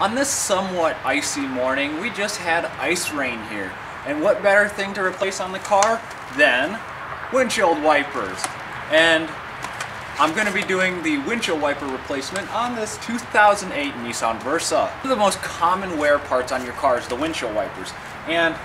On this somewhat icy morning, we just had ice rain here. And what better thing to replace on the car than windshield wipers? And I'm going to be doing the windshield wiper replacement on this 2008 Nissan Versa. One of the most common wear parts on your car is the windshield wipers. And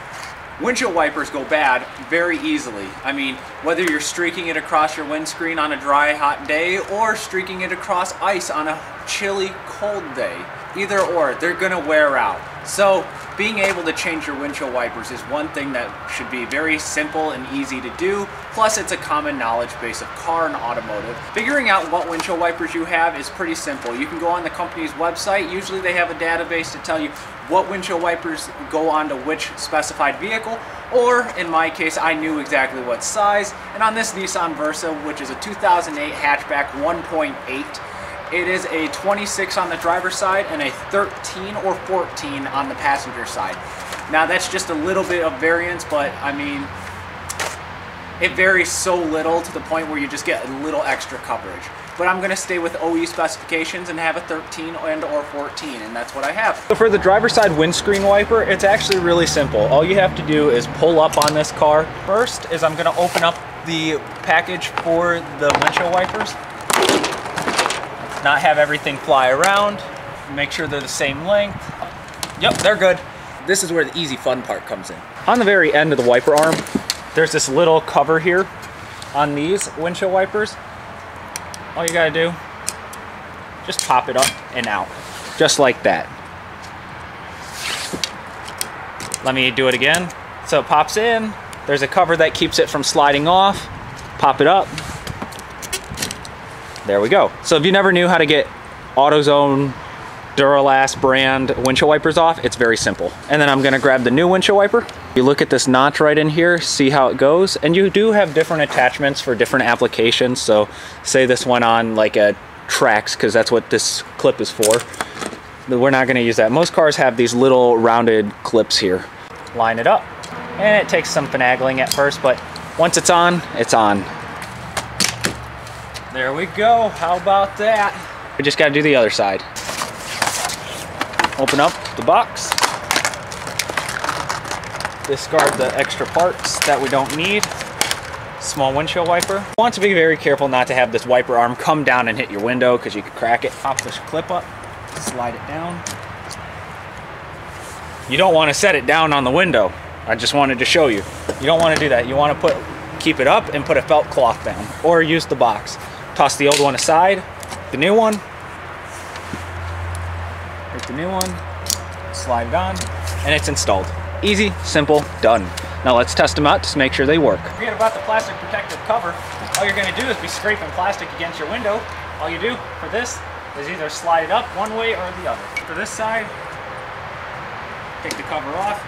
windshield wipers go bad very easily. I mean, whether you're streaking it across your windscreen on a dry, hot day or streaking it across ice on a chilly, cold day, either or, they're gonna wear out. So being able to change your windshield wipers is one thing that should be very simple and easy to do. Plus, it's a common knowledge base of car and automotive. Figuring out what windshield wipers you have is pretty simple. You can go on the company's website. Usually they have a database to tell you what windshield wipers go onto which specified vehicle, or in my case, I knew exactly what size. And on this Nissan Versa, which is a 2008 hatchback 1.8, it is a 26 on the driver's side and a 13 or 14 on the passenger side. Now that's just a little bit of variance, but I mean, it varies so little to the point where you just get a little extra coverage. But I'm gonna stay with OE specifications and have a 13 and or 14, and that's what I have. So for the driver's side windscreen wiper, it's actually really simple. All you have to do is pull up on this car. First is I'm gonna open up the package for the windshield wipers. Not have everything fly around. Make sure they're the same length. Yep, they're good. This is where the easy fun part comes in. On the very end of the wiper arm, there's this little cover here on these windshield wipers. All you gotta do, just pop it up and out, just like that. Let me do it again. So it pops in, there's a cover that keeps it from sliding off. Pop it up. There we go. So if you never knew how to get AutoZone, Duralast brand windshield wipers off, it's very simple. And then I'm gonna grab the new windshield wiper. You look at this notch right in here, see how it goes. And you do have different attachments for different applications. So say this went on like a Trax, because that's what this clip is for. But we're not gonna use that. Most cars have these little rounded clips here. Line it up. And it takes some finagling at first, but once it's on, it's on. There we go, how about that? We just gotta do the other side. Open up the box. Discard the extra parts that we don't need. Small windshield wiper. You want to be very careful not to have this wiper arm come down and hit your window because you could crack it. Pop this clip up, slide it down. You don't want to set it down on the window. I just wanted to show you. You don't want to do that. You want to keep it up and put a felt cloth down or use the box. Toss the old one aside, the new one. Take the new one, slide it on, and it's installed. Easy, simple, done. Now let's test them out to make sure they work. Forget about the plastic protective cover. All you're gonna do is be scraping plastic against your window. All you do for this is either slide it up one way or the other. For this side, take the cover off.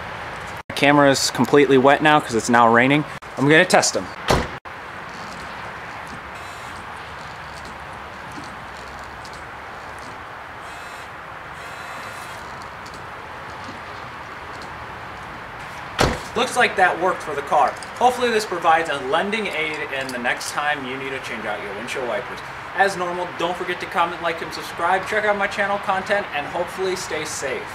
The camera is completely wet now because it's now raining. I'm gonna test them. Looks like that worked for the car. Hopefully this provides a lending aid in the next time you need to change out your windshield wipers. As normal, don't forget to comment, like, and subscribe. Check out my channel content and hopefully stay safe.